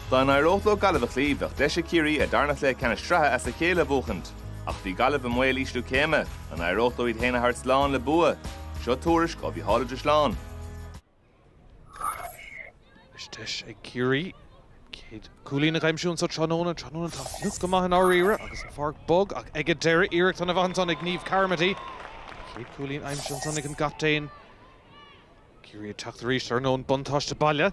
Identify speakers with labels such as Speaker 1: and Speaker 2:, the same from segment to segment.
Speaker 1: Tá na rótó Gaillimh a chlíomh ach deise Ciarraí a darnach le cena strathe as a chéile bhuachant. Ach bhí Gaillimh an mhail ísliú céime, an na rótó iad héna hart sláán le bua. Seo tuairis go bhí hála de sláán.
Speaker 2: Isteis ag Ciarraí. Cúlín a gaimisiún sa tróna tá fios go maith an áíire agus an far bog ach ag deire iirecht an a bhainton ag níomh Carmody. Céad cúlín aimisiún san ag an gaptéin. Ciarraí teacht rís ar nón buntáiste baile.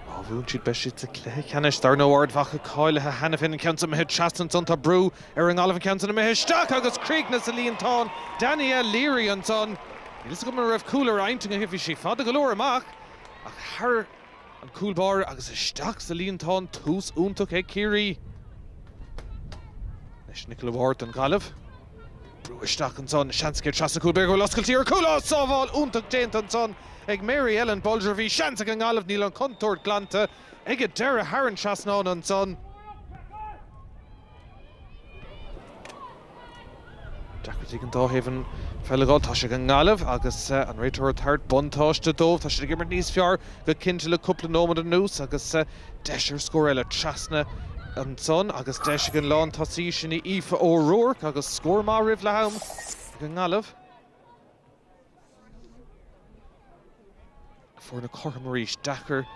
Speaker 2: Bhún siad beisiid sa cléthe ceannis dar nó ardhacha cáilethe hena fin an ceansa mithe chastan son tá brú ar an galamh ceansa na mithe isteach agus crígna sa líontán Daniel Leary an son. Nílas go mar raibh coolar ainting a hifhi sí fada go leor amach ach thar an coolbar agus isteach sa líontán tús úntaach ag Ciarraí. Leis Nicola Ward an galamh. Brú isteach an son seanscéir trasa coolbeir go lascailtí ar coola sábháil úntaach déint an son. Ag Mary Ellen Bolger bhí seansa an galamh níl an contúirt glanta ag a deire Haran Trasnán an son. Deacratí an dáhéhann felleáil tá sé an galamh agus an réiteir thart buntáiste dómh tá sé gimmar níos fear go cinnte le cúpla nómad an nús agus deisir scór eile Trasna an son agus deise an lán tasí sinna Aoife O'Rourke agus scór má ribh le ham ag an galamh. For na Cormaríis Dakar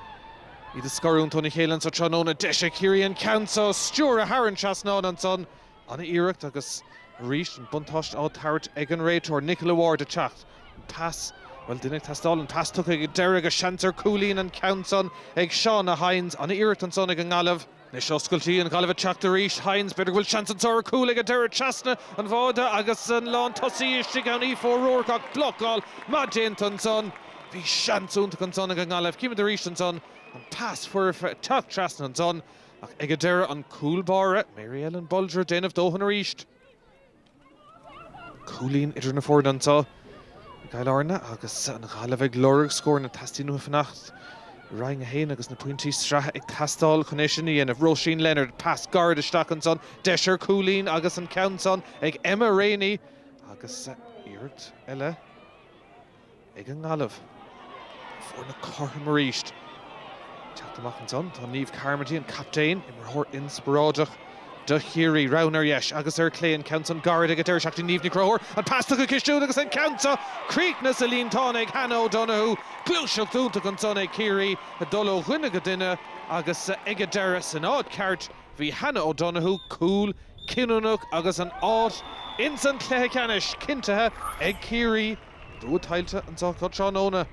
Speaker 2: I the scarún Tony Chélan sa tróna deise Ciarraí an Council Stewart a Haran Trasnán an son an iirecht agus ríist an buntáist á thart ag an réiteoir Nicola Ward a teacht pass well duine tastáil an pass tucha ag deire a seantar cúlín an Council ag Seán a Hines an iirecht an son ag an galamh. Nis oscailtí an galamh teacht a ríist Hines beidir bhfuil seans an tóir cúla ag a deire Trasna an bháda agus an lán tosaí iste gan Aoife O'Rourke ach blockál má déint an son. Bhí seansúnta an son ag an galamh cíime de ríist an son an pass fuair teacht Trasna an son ach ag a deire an coolbáre Mary Ellen Bolger déanamh dóthan a ríist. Cúlín idir na fórd an tá Gailárna agus an galamh ag glóraigh scór na tastí nua fannacht Ryan a héin agus na pointí Sraith ag tastáil chuné sin dhéanamh Roisin Leonard pass guard isteach an son deisir Cúlín agus an Council ag Emma Rainey agus iirecht eile ag an galamh. For na Cormaríist teacht amach an son tá níomh Carmody an captain imar thór inspiráideach de Ciarraí Rauner yes agus ar clé an Council guard ag a deir seachtaí níomh ní crothóir an pass tucha cistúil agus an Council críicna sa líontán ag Hannah O'Donoghue clúiseach dúntaach an son ag Ciarraí a dul ó dhuine go duine agus ag a deire san ád ceart bhí Hannah O'Donoghue cool cinúnach agus an ád in san cléthe ceannis cinntethe ag Ciarraí dútailte an tá tróna.